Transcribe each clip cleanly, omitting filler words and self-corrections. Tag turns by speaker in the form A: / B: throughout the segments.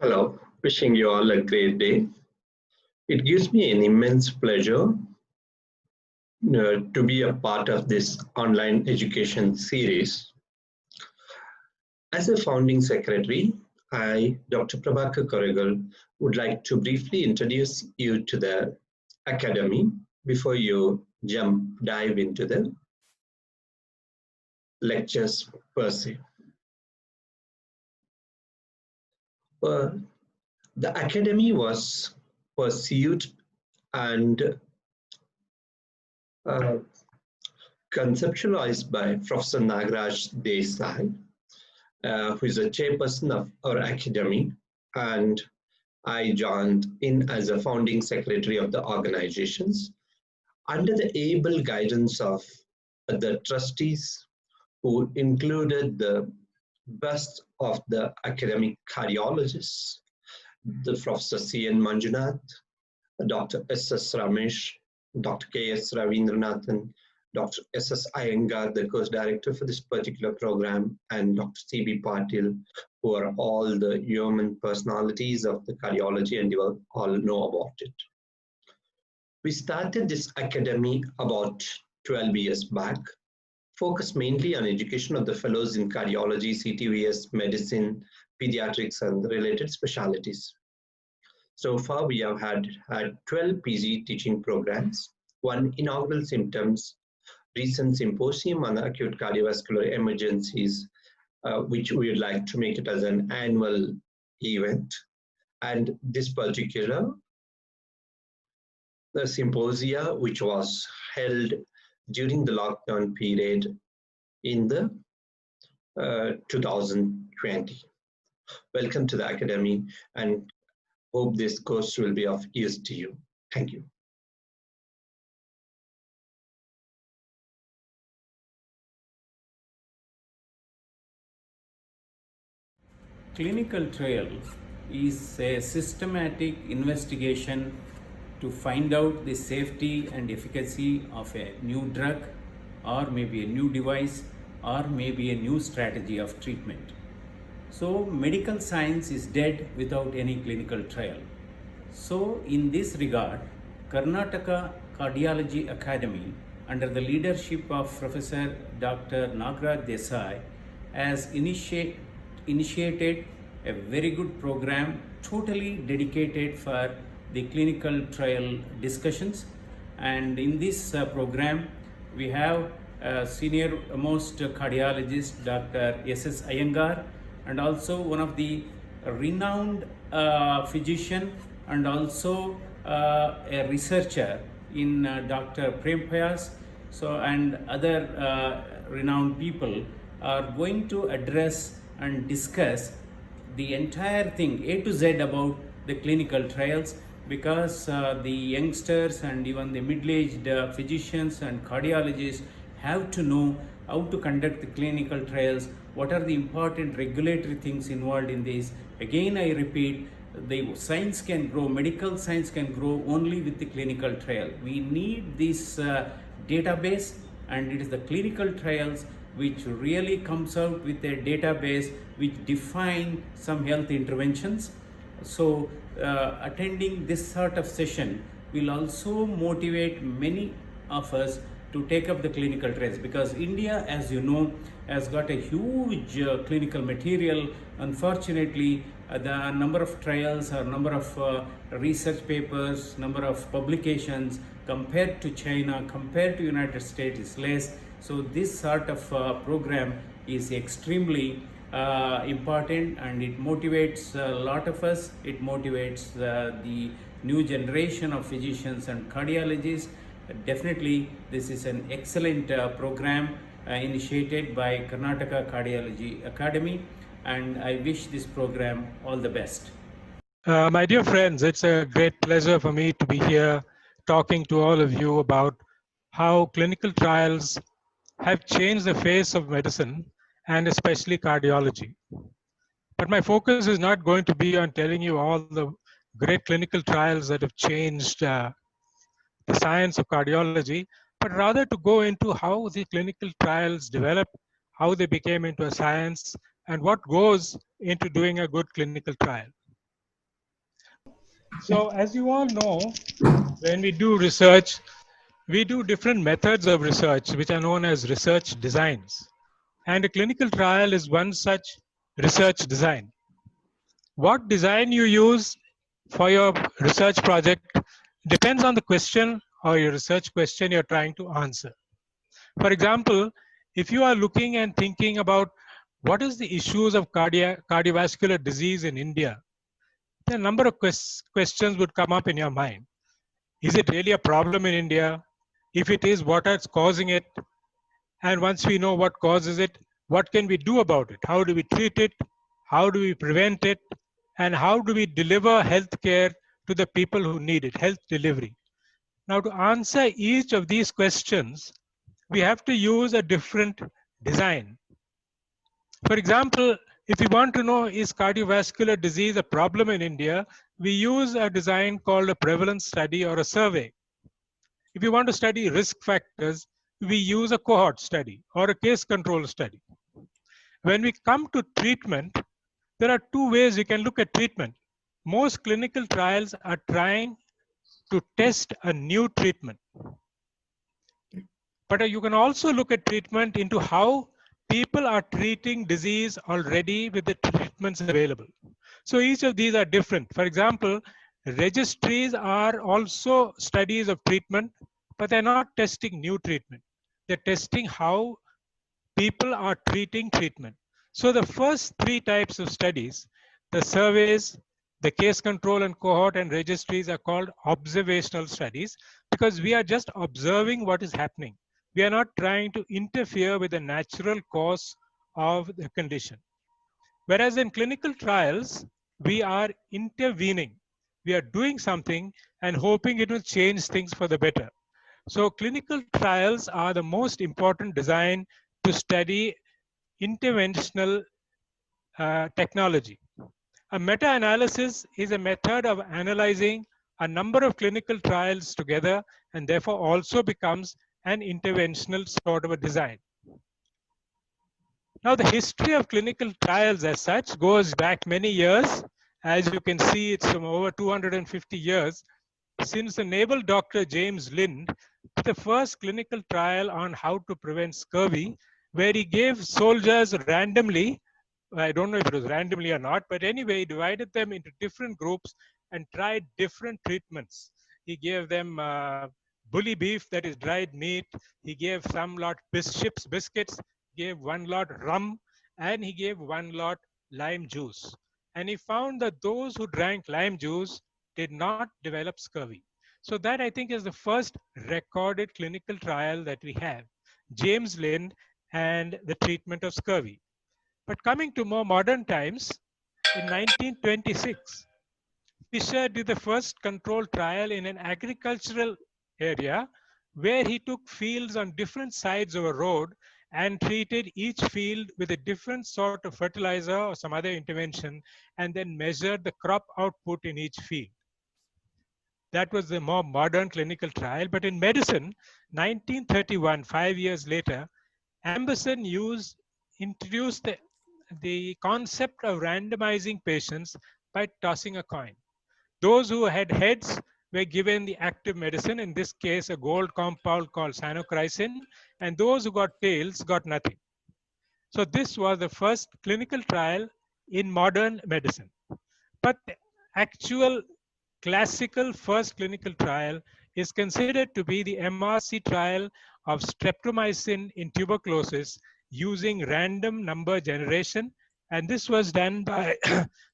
A: Hello, wishing you all a great day. It gives me an immense pleasure to be a part of this online education series. As a founding secretary, I, Dr. Prabhakar Koregal, would like to briefly introduce you to the Academy before you dive into the lectures per se. The Academy was pursued and conceptualized by Professor Nagaraj Desai, who is a chairperson of our academy, and I joined in as a founding secretary of the organizations under the able guidance of the trustees who included the best of the academic cardiologists, the Professor C.N. Manjunath, Dr. S.S. Ramesh, Dr. K.S. Ravindranathan, Dr. S.S. Iyengar, the course director for this particular program, and Dr. C.B. Patil, who are all the human personalities of the cardiology, and you all know about it. We started this academy about 12 years back, focused mainly on education of the fellows in cardiology, CTVS, medicine, pediatrics, and related specialties. So far, we have had 12 PG teaching programs, one inaugural symptoms, recent symposium on acute cardiovascular emergencies, which we would like to make it as an annual event. And this particular, the symposia, which was held during the lockdown period in the 2020. Welcome to the Academy, and hope this course will be of use to you. Thank you.
B: Clinical trials is a systematic investigation to find out the safety and efficacy of a new drug or maybe a new device or maybe a new strategy of treatment. So medical science is dead without any clinical trial. So in this regard, Karnataka Cardiology Academy under the leadership of Professor Dr. Nagaraj Desai has initiated a very good program totally dedicated for the clinical trial discussions, and in this program we have senior most cardiologist Dr. S.S. Iyengar, and also one of the renowned physician and also a researcher in Dr. Prem Payas, and other renowned people are going to address and discuss the entire thing A to Z about the clinical trials, because the youngsters and even the middle-aged physicians and cardiologists have to know how to conduct the clinical trials, what are the important regulatory things involved in this. Again, I repeat, the science can grow, medical science can grow only with the clinical trial. We need this database, and it is the clinical trials which really comes out with a database which define some health interventions. So attending this sort of session will also motivate many of us to take up the clinical trials, because India, as you know, has got a huge clinical material. Unfortunately, the number of trials or number of research papers, number of publications compared to China, compared to United States is less. So this sort of program is extremely important, and it motivates a lot of us. It motivates the new generation of physicians and cardiologists. Definitely, this is an excellent program initiated by Karnataka Cardiology Academy, and I wish this program all the best.
C: My dear friends, it's a great pleasure for me to be here talking to all of you about how clinical trials have changed the face of medicine, and especially cardiology. But my focus is not going to be on telling you all the great clinical trials that have changed the science of cardiology, but rather to go into how the clinical trials developed, how they became into a science, and what goes into doing a good clinical trial. So as you all know, when we do research, we do different methods of research, which are known as research designs. And a clinical trial is one such research design. What design you use for your research project depends on the question or your research question you're trying to answer. For example, if you are looking and thinking about what is the issues of cardiovascular disease in India, a number of questions would come up in your mind. Is it really a problem in India? If it is, what is causing it? And once we know what causes it, what can we do about it? How do we treat it? How do we prevent it? And how do we deliver health care to the people who need it, health delivery? Now, to answer each of these questions, we have to use a different design. For example, if we want to know is cardiovascular disease a problem in India, we use a design called a prevalence study or a survey. If you want to study risk factors, we use a cohort study or a case control study. When we come to treatment, there are two ways you can look at treatment. Most clinical trials are trying to test a new treatment. But you can also look at treatment into how people are treating disease already with the treatments available. So each of these are different. For example, registries are also studies of treatment, but they're not testing new treatment. They're testing how people are treating treatment. So the first three types of studies, the surveys, the case control and cohort and registries, are called observational studies because we are just observing what is happening. We are not trying to interfere with the natural course of the condition. Whereas in clinical trials, we are intervening. We are doing something and hoping it will change things for the better. So clinical trials are the most important design to study interventional technology. A meta-analysis is a method of analyzing a number of clinical trials together and therefore also becomes an interventional sort of a design. Now, the history of clinical trials as such goes back many years. As you can see, it's from over 250 years since the naval doctor James Lind did the first clinical trial on how to prevent scurvy, where he gave soldiers randomly, I don't know if it was randomly or not, but anyway, he divided them into different groups and tried different treatments. He gave them bully beef, that is dried meat. He gave some lot ship's biscuits, gave one lot rum, and he gave one lot lime juice. And he found that those who drank lime juice did not develop scurvy. So that I think is the first recorded clinical trial that we have, James Lind and the treatment of scurvy. But coming to more modern times, in 1926, Fisher did the first controlled trial in an agricultural area where he took fields on different sides of a road and treated each field with a different sort of fertilizer or some other intervention and then measured the crop output in each field. That was the more modern clinical trial. But in medicine, 1931, 5 years later, Amberson introduced the concept of randomizing patients by tossing a coin. Those who had heads were given the active medicine, in this case, a gold compound called cyanochrysine, and those who got tails got nothing. So this was the first clinical trial in modern medicine. But the actual classical first clinical trial is considered to be the MRC trial of streptomycin in tuberculosis using random number generation. And this was done by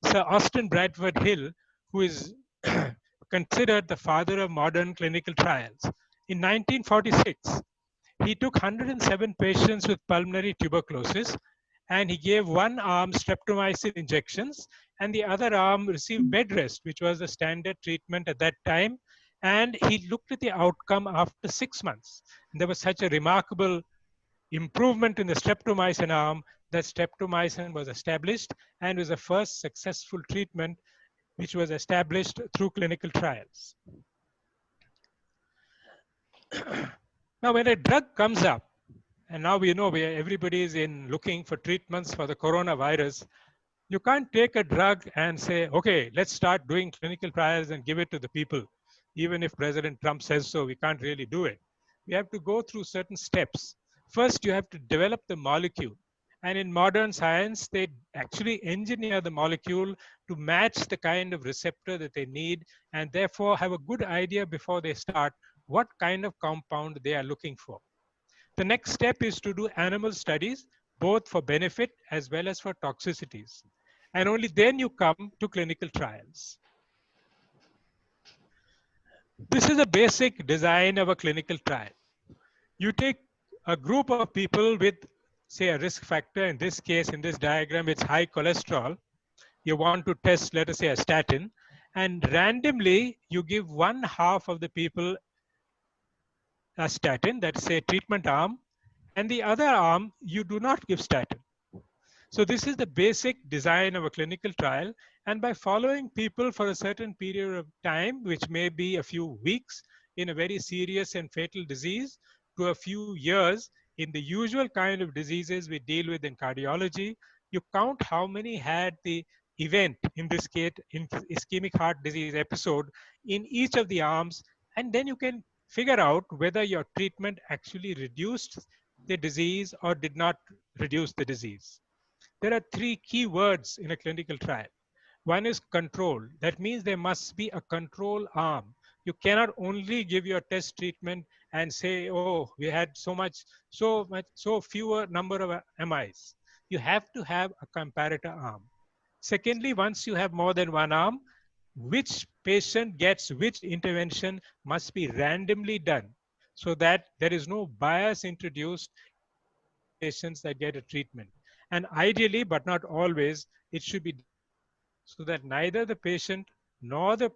C: Sir Austin Bradford Hill, who is considered the father of modern clinical trials. In 1946, he took 107 patients with pulmonary tuberculosis and he gave one arm streptomycin injections and the other arm received bed rest, which was the standard treatment at that time. And he looked at the outcome after 6 months. And there was such a remarkable improvement in the streptomycin arm that streptomycin was established and was the first successful treatment which was established through clinical trials. Now, when a drug comes up, and now we know everybody is looking for treatments for the coronavirus, You can't take a drug and say, okay, let's start doing clinical trials and give it to the people. Even if President Trump says so, we can't really do it. We have to go through certain steps. First, you have to develop the molecule. And in modern science, they actually engineer the molecule to match the kind of receptor that they need, and therefore have a good idea before they start what kind of compound they are looking for. The next step is to do animal studies, both for benefit as well as for toxicities. And only then you come to clinical trials. This is a basic design of a clinical trial. You take a group of people with, say, a risk factor. In this case, in this diagram, it's high cholesterol. You want to test, let us say, a statin. And randomly, you give one half of the people a statin, that's a treatment arm. And the other arm, you do not give statin. So this is the basic design of a clinical trial. And by following people for a certain period of time, which may be a few weeks in a very serious and fatal disease, to a few years in the usual kind of diseases we deal with in cardiology, you count how many had the event, in this case, in ischemic heart disease episode, in each of the arms, and then you can figure out whether your treatment actually reduced the disease or did not reduce the disease. There are three key words in a clinical trial. One is control. That means there must be a control arm. You cannot only give your test treatment and say, oh, we had so fewer number of MIs. You have to have a comparator arm. Secondly, once you have more than one arm, which patient gets which intervention must be randomly done so that there is no bias introduced patients that get a treatment. And ideally, but not always, it should be so that neither the patient nor the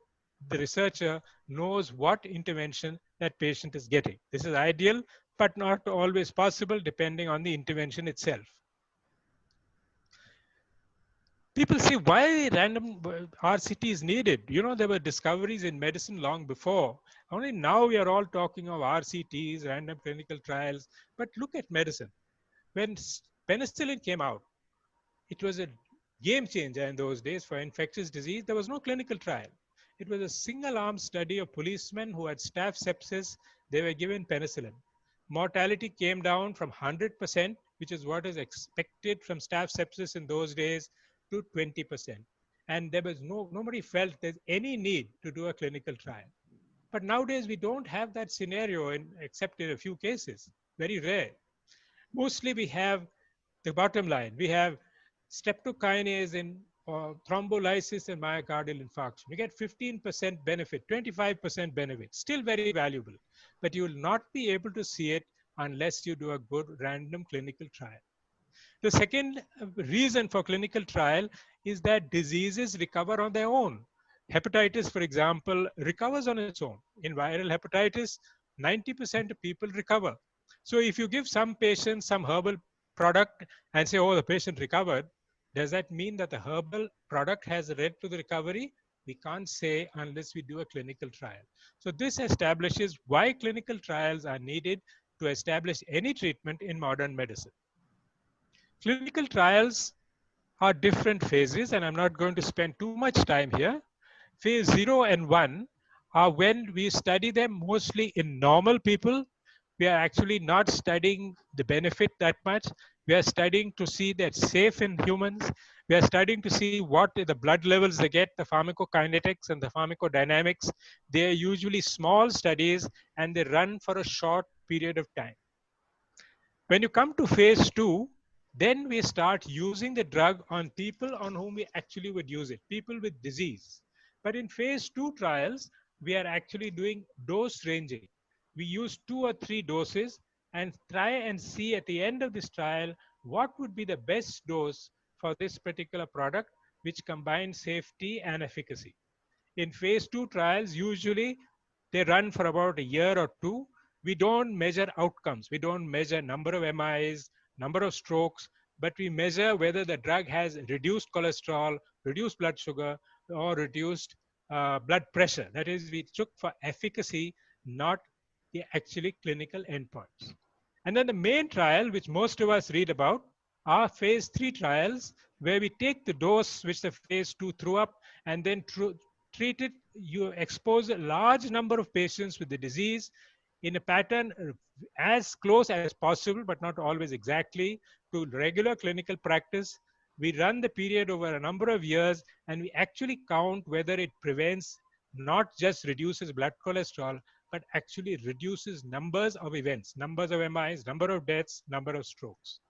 C: researcher knows what intervention that patient is getting. This is ideal, but not always possible depending on the intervention itself. People say, why random RCT is needed? You know, there were discoveries in medicine long before. Only now we are all talking of RCTs, random clinical trials. But look at medicine. When penicillin came out, it was a game changer in those days for infectious disease. There was no clinical trial. It was a single-arm study of policemen who had staph sepsis. They were given penicillin. Mortality came down from 100%, which is what is expected from staph sepsis in those days, to 20%. And there was nobody felt there's any need to do a clinical trial. But nowadays we don't have that scenario except in a few cases, very rare. Mostly we have the bottom line. We have streptokinase in thrombolysis and myocardial infarction. We get 15% benefit, 25% benefit, still very valuable. But you will not be able to see it unless you do a good random clinical trial. The second reason for clinical trial is that diseases recover on their own. Hepatitis, for example, recovers on its own. In viral hepatitis, 90% of people recover. So if you give some patient some herbal product and say, oh, the patient recovered, does that mean that the herbal product has led to the recovery? We can't say unless we do a clinical trial. So this establishes why clinical trials are needed to establish any treatment in modern medicine. Clinical trials are different phases, and I'm not going to spend too much time here. Phase 0 and 1 are when we study them mostly in normal people. We are actually not studying the benefit that much. We are studying to see that safe in humans. We are studying to see what the blood levels they get, the pharmacokinetics and the pharmacodynamics. They are usually small studies and they run for a short period of time. When you come to phase 2, then we start using the drug on people on whom we actually would use it, people with disease. But in phase 2 trials, we are actually doing dose ranging. We use 2 or 3 doses and try and see at the end of this trial, what would be the best dose for this particular product, which combines safety and efficacy. In phase 2 trials, usually they run for about a year or 2. We don't measure outcomes. We don't measure number of MIs, number of strokes, but we measure whether the drug has reduced cholesterol, reduced blood sugar, or reduced blood pressure. That is, we look for efficacy, not the actually clinical endpoints. And then the main trial, which most of us read about, are phase 3 trials where we take the dose which the phase 2 threw up and then treat it. You expose a large number of patients with the disease in a pattern as close as possible, but not always exactly, to regular clinical practice. We run the period over a number of years, and we actually count whether it prevents, not just reduces blood cholesterol, but actually reduces numbers of events, numbers of MIs, number of deaths, number of strokes.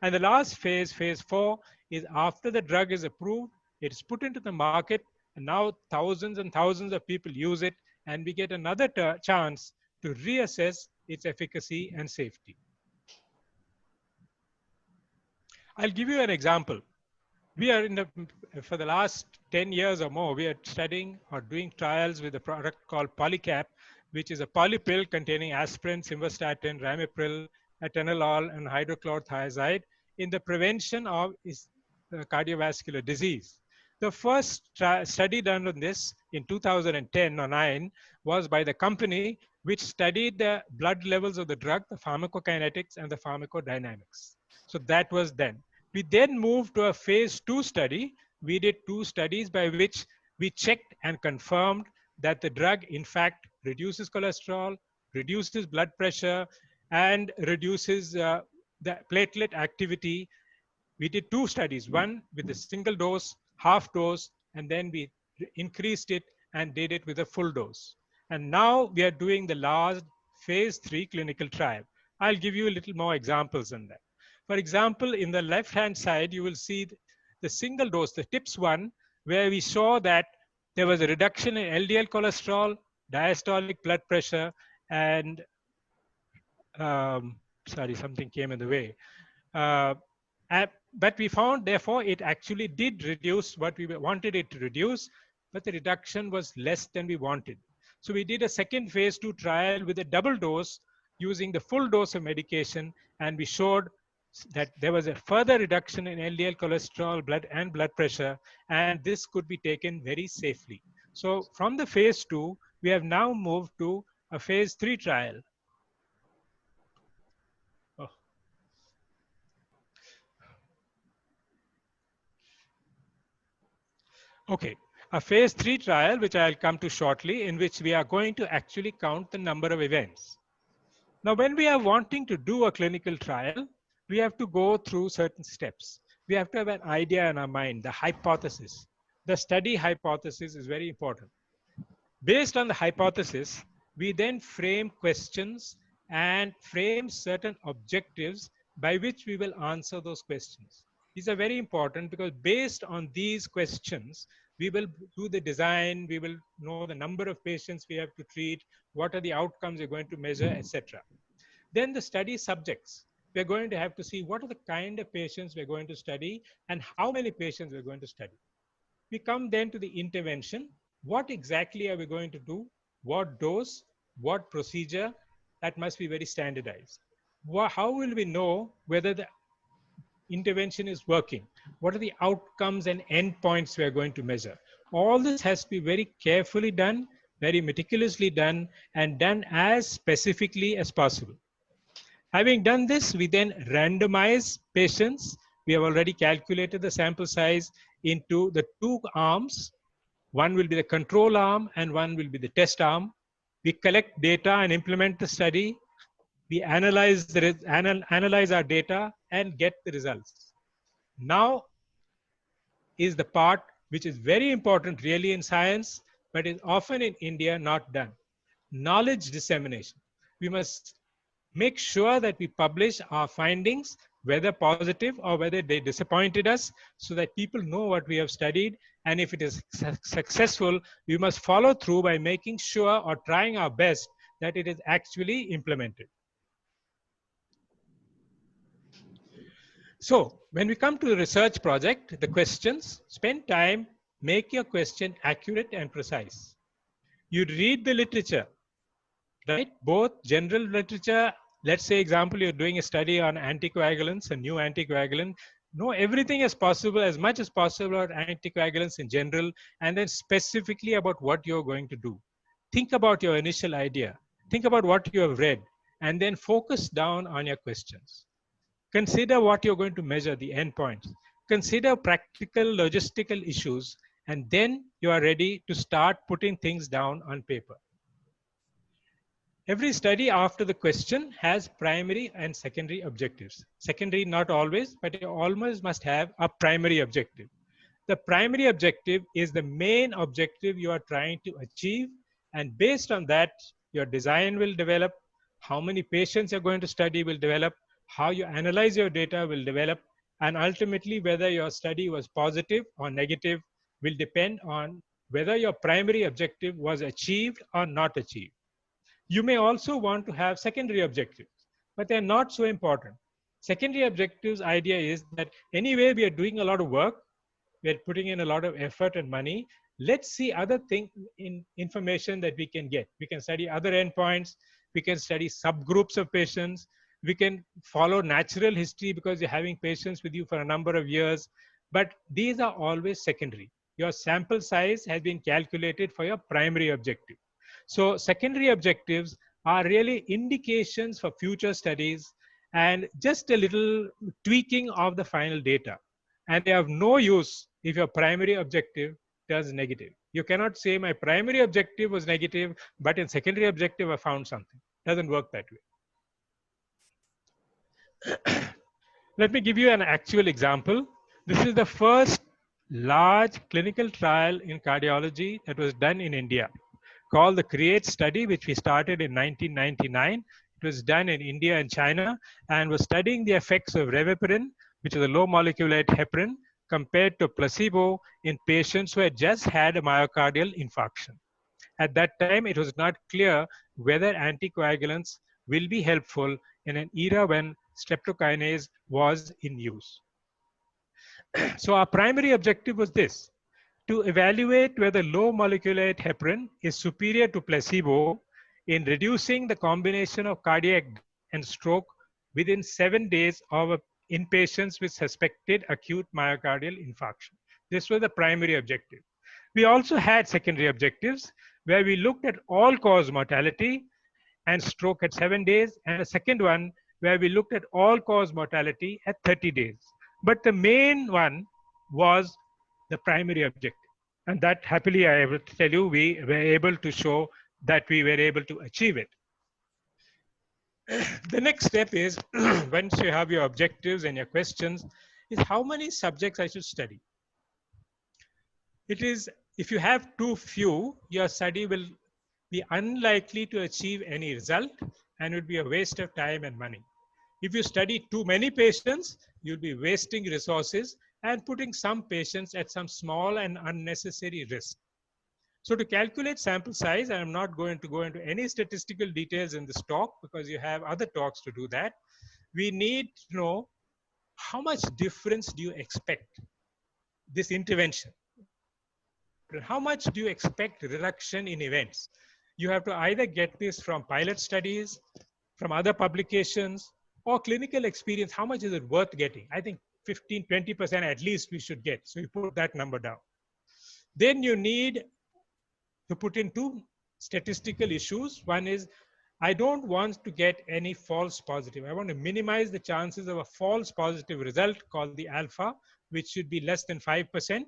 C: And the last phase, phase 4, is after the drug is approved, it is put into the market, and now thousands and thousands of people use it, and we get another chance to reassess its efficacy and safety. I'll give you an example. We are for the last 10 years or more, we are studying or doing trials with a product called Polycap, which is a polypill containing aspirin, simvastatin, ramipril, atenolol, and hydrochlorothiazide in the prevention of cardiovascular disease. The first study done on this in 2010 or 9 was by the company which studied the blood levels of the drug, the pharmacokinetics and the pharmacodynamics. So that was then. We then moved to a phase 2 study. We did 2 studies by which we checked and confirmed that the drug in fact reduces cholesterol, reduces blood pressure, and reduces the platelet activity. We did 2 studies, one with a single dose, half dose, and then we increased it and did it with a full dose. And now we are doing the last phase 3 clinical trial. I'll give you a little more examples on that. For example, in the left-hand side, you will see the single dose, the TIPS one, where we saw that there was a reduction in LDL cholesterol, diastolic blood pressure, and sorry, something came in the way. But we found, therefore, it actually did reduce what we wanted it to reduce, but the reduction was less than we wanted. So we did a second phase 2 trial with a double dose using the full dose of medication, and we showed that there was a further reduction in LDL cholesterol, blood pressure, and this could be taken very safely. So from the phase 2, we have now moved to a phase 3 trial. Oh. Okay, a phase 3 trial, which I'll come to shortly, in which we are going to actually count the number of events. Now, when we are wanting to do a clinical trial, we have to go through certain steps. We have to have an idea in our mind, the hypothesis. The study hypothesis is very important. Based on the hypothesis, we then frame questions and frame certain objectives by which we will answer those questions. These are very important because based on these questions, we will do the design, we will know the number of patients we have to treat, what are the outcomes we're going to measure, etc. Then the study subjects. We're going to have to see what are the kind of patients we're going to study and how many patients we're going to study. We come then to the intervention. What exactly are we going to do? What dose? What procedure? That must be very standardized. How will we know whether the intervention is working? What are the outcomes and endpoints we are going to measure? All this has to be very carefully done, very meticulously done, and done as specifically as possible. Having done this, we then randomize patients. We have already calculated the sample size into the 2 arms. One will be the control arm and one will be the test arm. We collect data and implement the study. We analyze our data and get the results. Now is the part which is very important really in science, but is often in India not done. Knowledge dissemination. We must make sure that we publish our findings, whether positive or whether they disappointed us, so that people know what we have studied. And if it is successful, we must follow through by making sure or trying our best that it is actually implemented. So when we come to the research project, the questions, spend time, make your question accurate and precise. You read the literature, right? Both general literature. Let's say, example, you're doing a study on anticoagulants, a new anticoagulant. Know everything as possible, as much as possible about anticoagulants in general, and then specifically about what you're going to do. Think about your initial idea. Think about what you have read, and then focus down on your questions. Consider what you're going to measure, the endpoints. Consider practical logistical issues, and then you are ready to start putting things down on paper. Every study after the question has primary and secondary objectives. Secondary not always, but you almost must have a primary objective. The primary objective is the main objective you are trying to achieve, and based on that, your design will develop, how many patients you're going to study will develop, how you analyze your data will develop, and ultimately whether your study was positive or negative will depend on whether your primary objective was achieved or not achieved. You may also want to have secondary objectives, but they're not so important. Secondary objectives idea is that anyway we are doing a lot of work, we're putting in a lot of effort and money. Let's see other information that we can get. We can study other endpoints. We can study subgroups of patients. We can follow natural history because you're having patients with you for a number of years. But these are always secondary. Your sample size has been calculated for your primary objective. So secondary objectives are really indications for future studies and just a little tweaking of the final data. And they have no use if your primary objective turns negative. You cannot say my primary objective was negative, but in secondary objective I found something. Doesn't work that way. Let me give you an actual example. This is the first large clinical trial in cardiology that was done in India, called the CREATE study, which we started in 1999. It was done in India and China and was studying the effects of reviparin, which is a low molecular weight heparin, compared to placebo in patients who had just had a myocardial infarction. At that time, it was not clear whether anticoagulants will be helpful in an era when streptokinase was in use. So our primary objective was this: to evaluate whether low molecular weight heparin is superior to placebo in reducing the combination of cardiac and stroke within 7 days in patients with suspected acute myocardial infarction. This was the primary objective. We also had secondary objectives where we looked at all-cause mortality and stroke at 7 days, and a second one where we looked at all-cause mortality at 30 days. But the main one was the primary objective. And that, happily, I will tell you, we were able to show that we were able to achieve it. The next step is, once you have your objectives and your questions, is how many subjects I should study. It is, if you have too few, your study will be unlikely to achieve any result and it would be a waste of time and money. If you study too many patients, you'll be wasting resources and putting some patients at some small and unnecessary risk. So to calculate sample size, I'm not going to go into any statistical details in this talk because you have other talks to do that. We need to know how much difference do you expect this intervention? How much do you expect reduction in events? You have to either get this from pilot studies, from other publications, or clinical experience. How much is it worth getting? I think 15, 20% at least we should get. So you put that number down. Then you need to put in two statistical issues. One is, I don't want to get any false positive. I want to minimize the chances of a false positive result called the alpha, which should be less than 5%.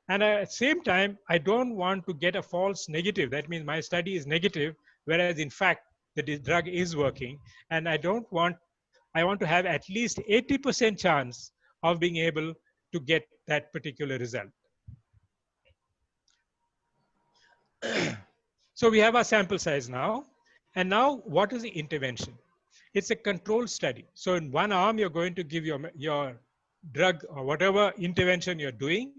C: And at the same time, I don't want to get a false negative. That means my study is negative, whereas in fact, the drug is working. And I want to have at least 80% chance of being able to get that particular result. So we have our sample size now. And now what is the intervention? It's a controlled study. So in one arm, you're going to give your drug or whatever intervention you're doing.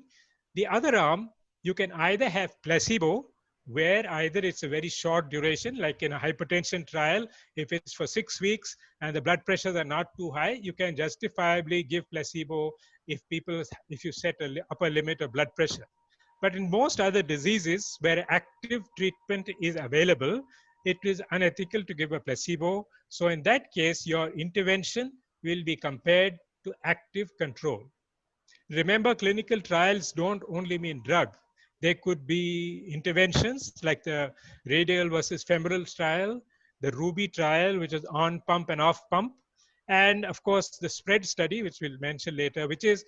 C: The other arm, you can either have placebo, where either it's a very short duration, like in a hypertension trial, if it's for 6 weeks and the blood pressures are not too high, you can justifiably give placebo if you set an upper limit of blood pressure. But in most other diseases where active treatment is available, it is unethical to give a placebo. So in that case, your intervention will be compared to active control. Remember, clinical trials don't only mean drug. They could be interventions like the radial versus femoral trial, the RUBY trial, which is on pump and off pump. And of course, the spread study, which we'll mention later, which is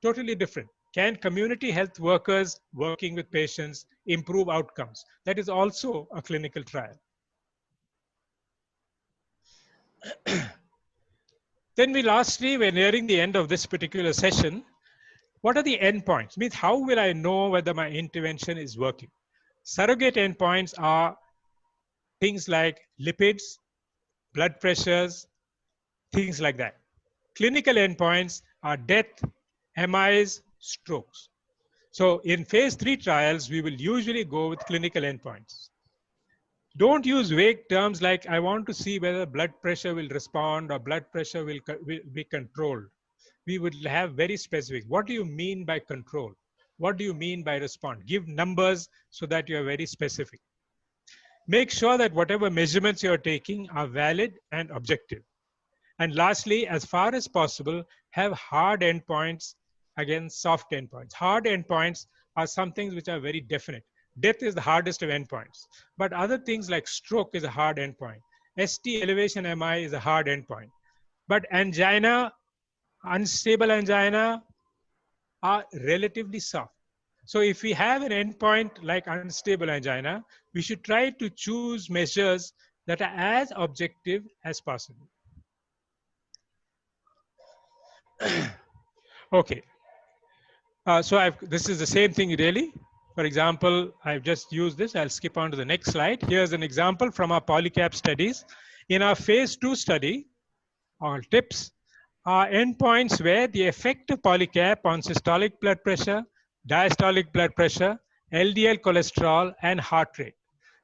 C: totally different. Can community health workers working with patients improve outcomes? That is also a clinical trial. Then lastly, we're nearing the end of this particular session. What are the endpoints? Means how will I know whether my intervention is working? Surrogate endpoints are things like lipids, blood pressures, things like that. Clinical endpoints are death, MIs, strokes. So in phase 3 trials, we will usually go with clinical endpoints. Don't use vague terms like, I want to see whether blood pressure will respond or blood pressure will be controlled. We would have very specific. What do you mean by control? What do you mean by respond? Give numbers so that you are very specific. Make sure that whatever measurements you're taking are valid and objective. And lastly, as far as possible, have hard endpoints against soft endpoints. Hard endpoints are some things which are very definite. Death is the hardest of endpoints, but other things like stroke is a hard endpoint. ST elevation MI is a hard endpoint. But angina, unstable angina are relatively soft. So if we have an endpoint like unstable angina, we should try to choose measures that are as objective as possible. Okay. This is the same thing really. For example, I've just used this. I'll skip on to the next slide. Here's an example from our polycap studies. In our phase 2 study, or TIPS, are endpoints where the effect of polycap on systolic blood pressure, diastolic blood pressure, LDL cholesterol, and heart rate.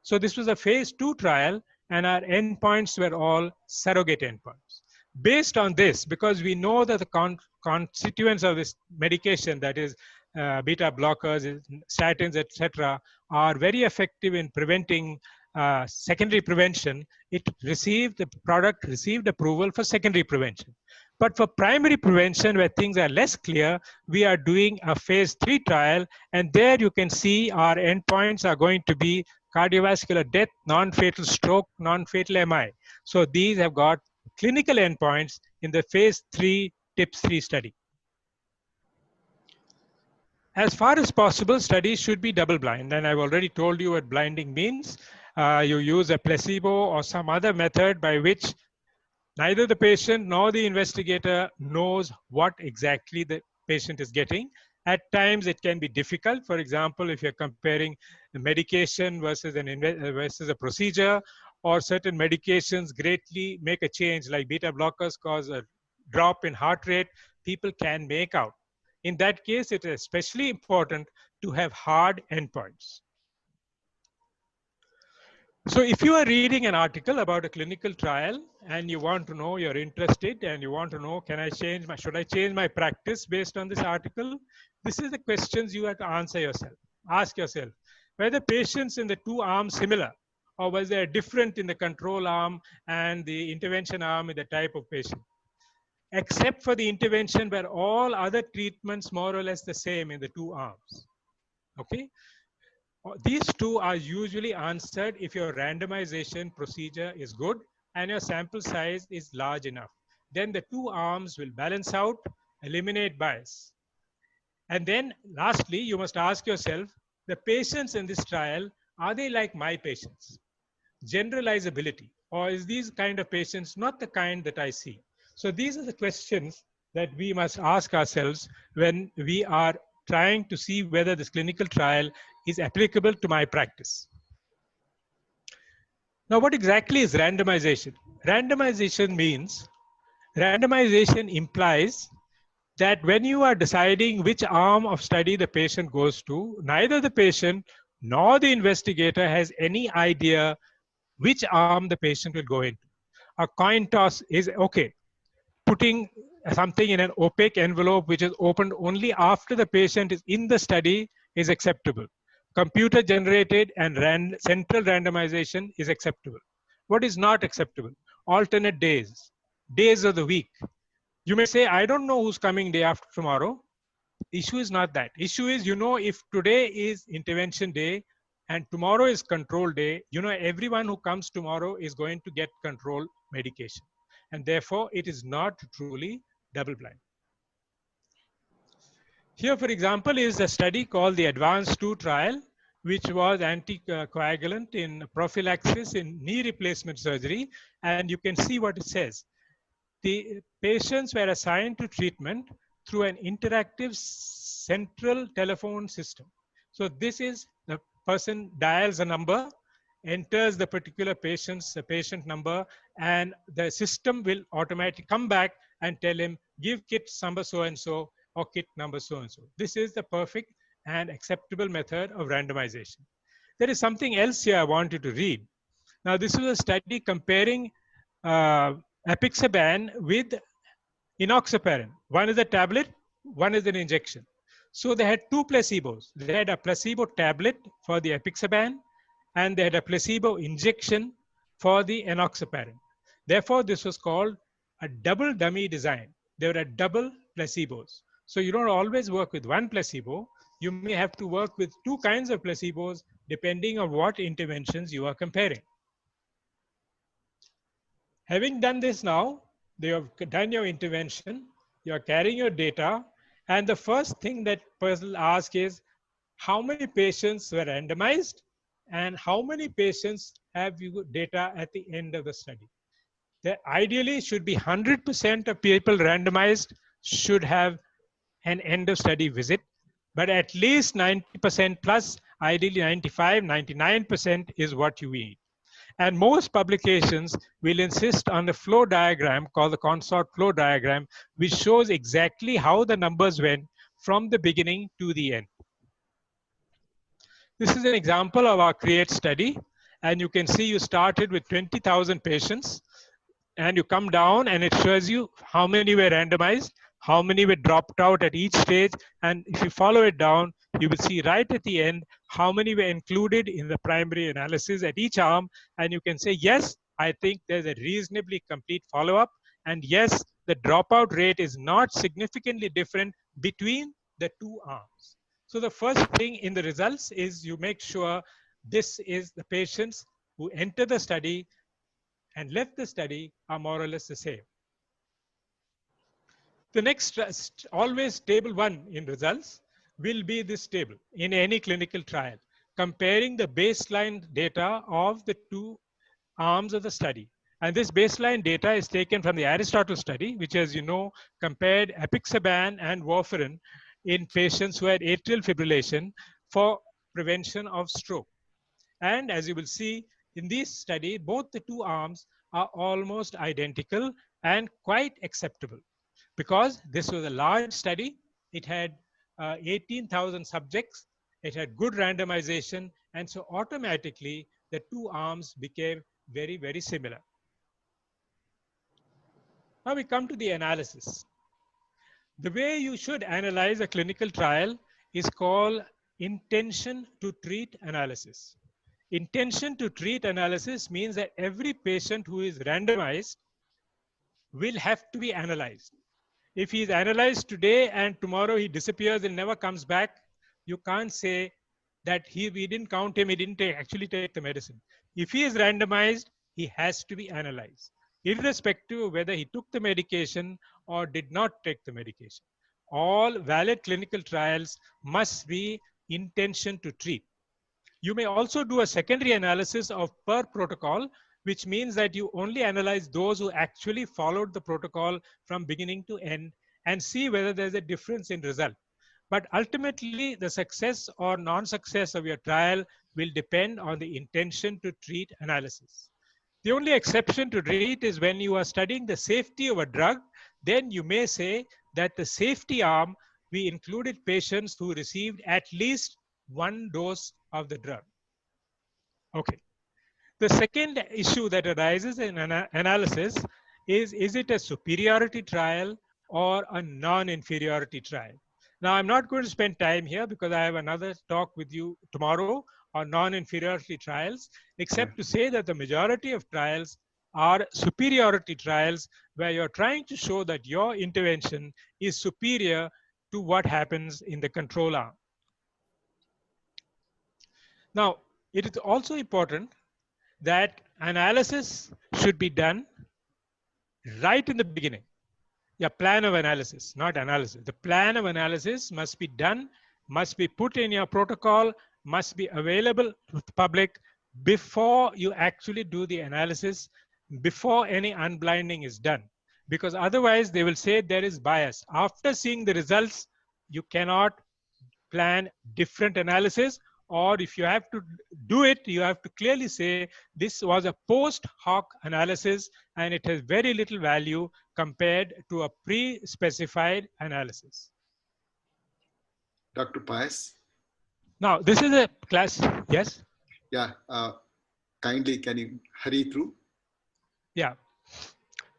C: So this was a phase 2 trial, and our endpoints were all surrogate endpoints. Based on this, because we know that the constituents of this medication, that is beta blockers, statins, etc., are very effective in preventing secondary prevention, the product received approval for secondary prevention. But for primary prevention, where things are less clear, we are doing a phase 3 trial, and there you can see our endpoints are going to be cardiovascular death, non-fatal stroke, non-fatal MI. So these have got clinical endpoints in the phase 3 TIPS 3 study. As far as possible, studies should be double-blind, and I've already told you what blinding means. You use a placebo or some other method by which neither the patient nor the investigator knows what exactly the patient is getting. At times, it can be difficult. For example, if you're comparing the medication versus a procedure, or certain medications greatly make a change, like beta blockers cause a drop in heart rate, people can make out. In that case, it is especially important to have hard endpoints. So if you are reading an article about a clinical trial and you want to know, you're interested and you want to know, should I change my practice based on this article? This is the questions you have to answer yourself. Ask yourself, were the patients in the two arms similar, or was there different in the control arm and the intervention arm in the type of patient? Except for the intervention where all other treatments more or less the same in the two arms. Okay. These two are usually answered if your randomization procedure is good and your sample size is large enough. Then the two arms will balance out, eliminate bias. And then lastly, you must ask yourself, the patients in this trial, are they like my patients? Generalizability, or is these kind of patients not the kind that I see? So these are the questions that we must ask ourselves when we are trying to see whether this clinical trial is applicable to my practice. Now, what exactly is randomization? Randomization implies that when you are deciding which arm of study the patient goes to, neither the patient nor the investigator has any idea which arm the patient will go into. A coin toss is okay. Putting something in an opaque envelope which is opened only after the patient is in the study is acceptable. Computer generated and central randomization is acceptable. What is not acceptable? Alternate days, days of the week. You may say, I don't know who's coming day after tomorrow. The issue is not that. Issue is, if today is intervention day and tomorrow is control day, everyone who comes tomorrow is going to get control medication. and therefore it is not truly double-blind. Here, for example, is a study called the ADVANCE-2 trial, which was anticoagulant in prophylaxis in knee replacement surgery. And you can see what it says. The patients were assigned to treatment through an interactive central telephone system. So this is the person dials a number, enters the particular patient's patient number, and the system will automatically come back and tell him, give kit number so-and-so or kit number so-and-so. This is the perfect and acceptable method of randomization. There is something else here I want you to read. Now, this is a study comparing apixaban with enoxaparin. One is a tablet, one is an injection. So they had two placebos. They had a placebo tablet for the apixaban, and they had a placebo injection for the enoxaparin. Therefore, this was called a double dummy design. There were double placebos. So you don't always work with one placebo. You may have to work with two kinds of placebos depending on what interventions you are comparing. Having done this now, you have done your intervention, you are carrying your data, and the first thing that person will ask is, how many patients were randomized and how many patients have you data at the end of the study? There ideally should be 100% of people randomized should have an end of study visit, but at least 90% plus, ideally 95, 99% is what you need. And most publications will insist on a flow diagram called the CONSORT flow diagram, which shows exactly how the numbers went from the beginning to the end. This is an example of our CREATE study. And you can see you started with 20,000 patients, and you come down and it shows you how many were randomized, how many were dropped out at each stage. And if you follow it down, you will see right at the end how many were included in the primary analysis at each arm. And you can say, yes, I think there's a reasonably complete follow-up. And yes, the dropout rate is not significantly different between the two arms. So the first thing in the results is you make sure this is the patients who enter the study and left the study are more or less the same. The next, always table 1 in results will be this table in any clinical trial, comparing the baseline data of the two arms of the study. And this baseline data is taken from the Aristotle study, which, as you know, compared apixaban and warfarin in patients who had atrial fibrillation for prevention of stroke. And as you will see in this study, both the two arms are almost identical and quite acceptable, because this was a large study. It had 18,000 subjects. It had good randomization. And so automatically, the two arms became very, very similar. Now we come to the analysis. The way you should analyze a clinical trial is called intention to treat analysis. Intention to treat analysis means that every patient who is randomized will have to be analyzed. If he is analyzed today and tomorrow he disappears and never comes back, you can't say that we didn't count him, he didn't actually take the medicine. If he is randomized, he has to be analyzed, irrespective of whether he took the medication or did not take the medication. All valid clinical trials must be intention to treat. You may also do a secondary analysis of per protocol, which means that you only analyze those who actually followed the protocol from beginning to end and see whether there's a difference in result. But ultimately, the success or non-success of your trial will depend on the intention to treat analysis. The only exception to treat is when you are studying the safety of a drug, then you may say that the safety arm, we included patients who received at least one dose of the drug. Okay. The second issue that arises in analysis is it a superiority trial or a non-inferiority trial? Now, I'm not going to spend time here because I have another talk with you tomorrow on non-inferiority trials, except to say that the majority of trials are superiority trials where you're trying to show that your intervention is superior to what happens in the control arm. Now, it is also important that analysis should be done right in the beginning. Yeah, plan of analysis, not analysis. The plan of analysis must be done, must be put in your protocol, must be available to the public before you actually do the analysis, before any unblinding is done. Because otherwise they will say there is bias. After seeing the results, you cannot plan different analysis, or if you have to do it, you have to clearly say this was a post hoc analysis and it has very little value compared to a pre-specified analysis.
D: Dr. Pius?
C: Now, this is a class, yes?
D: Yeah, kindly can you hurry through?
C: Yeah.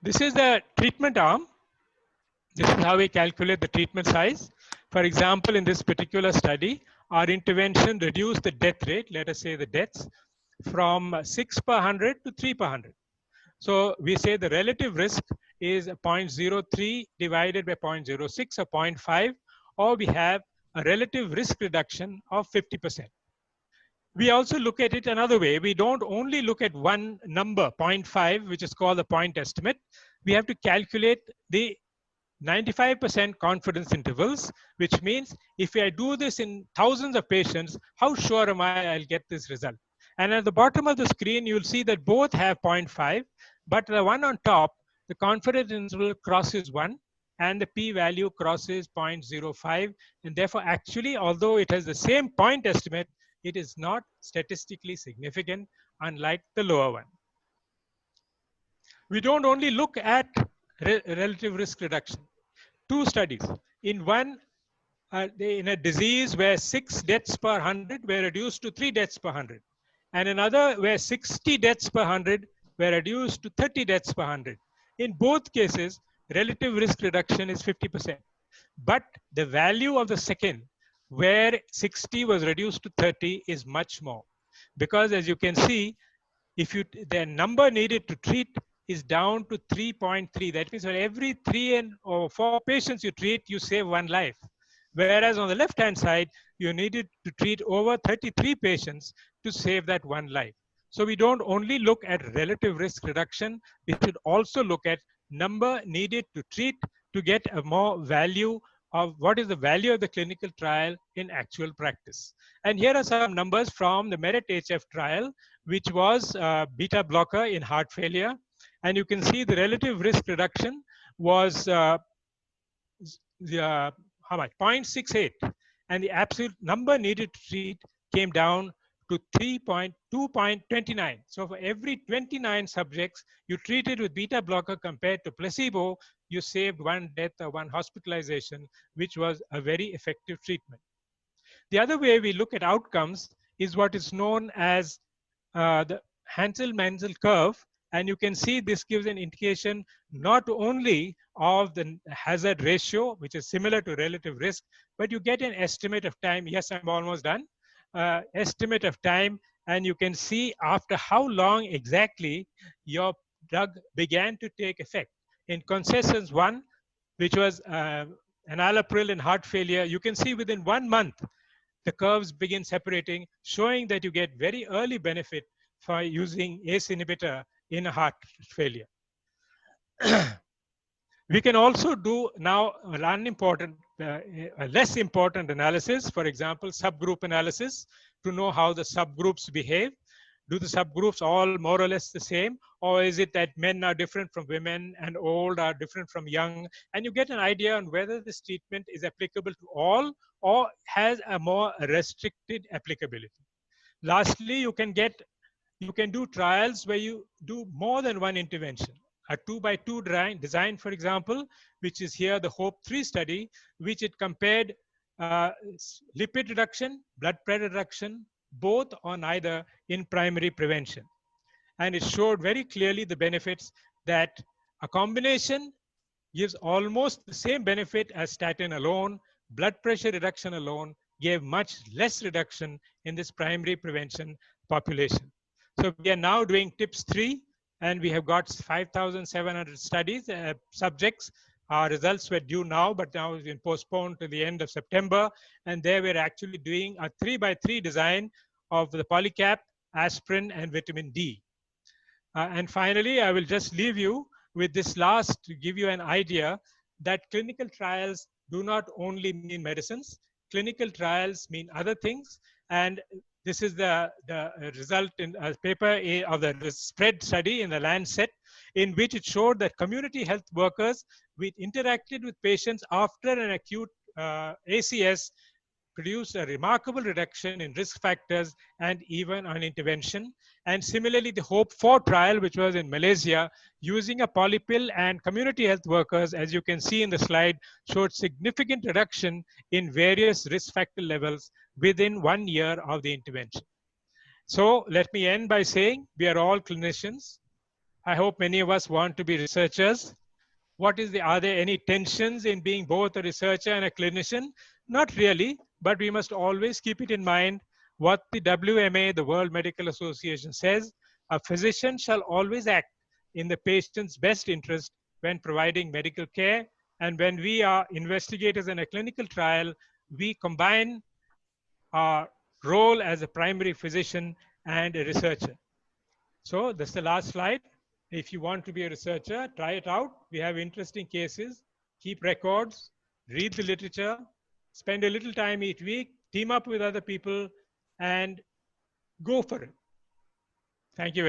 C: This is the treatment arm. This is how we calculate the treatment size. For example, in this particular study, our intervention reduced the death rate, let us say the deaths, from 6 per 100 to 3 per 100. So we say the relative risk is 0.03 divided by 0.06 or 0.5, or we have a relative risk reduction of 50%. We also look at it another way. We don't only look at one number, 0.5, which is called the point estimate. We have to calculate the 95% confidence intervals, which means if I do this in thousands of patients, how sure am I I'll get this result? And at the bottom of the screen, you'll see that both have 0.5, but the one on top, the confidence interval crosses 1 and the p-value crosses 0.05. And therefore, actually, although it has the same point estimate, it is not statistically significant, unlike the lower one. We don't only look at relative risk reduction. Two studies. In one, in a disease where 6 deaths per 100 were reduced to 3 deaths per 100. And another where 60 deaths per 100 were reduced to 30 deaths per 100. In both cases, relative risk reduction is 50%. But the value of the second, where 60 was reduced to 30, is much more. Because as you can see, if you the number needed to treat is down to 3.3. That means for every 3 or 4 patients you treat, you save 1 life. Whereas on the left-hand side, you needed to treat over 33 patients to save that 1 life. So we don't only look at relative risk reduction, we should also look at number needed to treat to get a more value of what is the value of the clinical trial in actual practice. And here are some numbers from the MERIT-HF trial, which was beta blocker in heart failure. And you can see the relative risk reduction was how much? 0.68. And the absolute number needed to treat came down to 2.29. So for every 29 subjects you treated with beta blocker compared to placebo, you saved 1 death or 1 hospitalization, which was a very effective treatment. The other way we look at outcomes is what is known as the Hansel-Menzel curve. And you can see this gives an indication not only of the hazard ratio, which is similar to relative risk, but you get an estimate of time. Yes, I'm almost done. Estimate of time, and you can see after how long exactly your drug began to take effect. In Concessions 1, which was enalapril in heart failure, you can see within 1 month, the curves begin separating, showing that you get very early benefit for using ACE inhibitor in a heart failure. We can also do now an unimportant, a less important analysis, for example, subgroup analysis, to know how the subgroups behave. Do the subgroups all more or less the same? Or is it that men are different from women and old are different from young? And you get an idea on whether this treatment is applicable to all or has a more restricted applicability. Lastly, you can do trials where you do more than one intervention. A 2x2 design, for example, which is here the HOPE-3 study, which it compared lipid reduction, blood pressure reduction, both or neither in primary prevention. And it showed very clearly the benefits that a combination gives almost the same benefit as statin alone. Blood pressure reduction alone gave much less reduction in this primary prevention population. So we are now doing TIPS 3, and we have got 5,700 studies, subjects. Our results were due now, but now it's been postponed to the end of September. And there we're actually doing a 3x3 design of the polycap, aspirin, and vitamin D. And finally, I will just leave you with this last to give you an idea that clinical trials do not only mean medicines, clinical trials mean other things. And this is the result in a paper of the spread study in the Lancet, in which it showed that community health workers which interacted with patients after an acute ACS produced a remarkable reduction in risk factors and even on intervention. And similarly, the HOPE-4 trial, which was in Malaysia, using a polypill and community health workers, as you can see in the slide, showed significant reduction in various risk factor levels within 1 year of the intervention. So let me end by saying we are all clinicians. I hope many of us want to be researchers. Are there any tensions in being both a researcher and a clinician? Not really, but we must always keep it in mind what the WMA, the World Medical Association, says: a physician shall always act in the patient's best interest when providing medical care. And when we are investigators in a clinical trial, we combine our role as a primary physician and a researcher. So that's the last slide. If you want to be a researcher, try it out. We have interesting cases. Keep records, read the literature, spend a little time each week, team up with other people, and go for it. Thank you very much.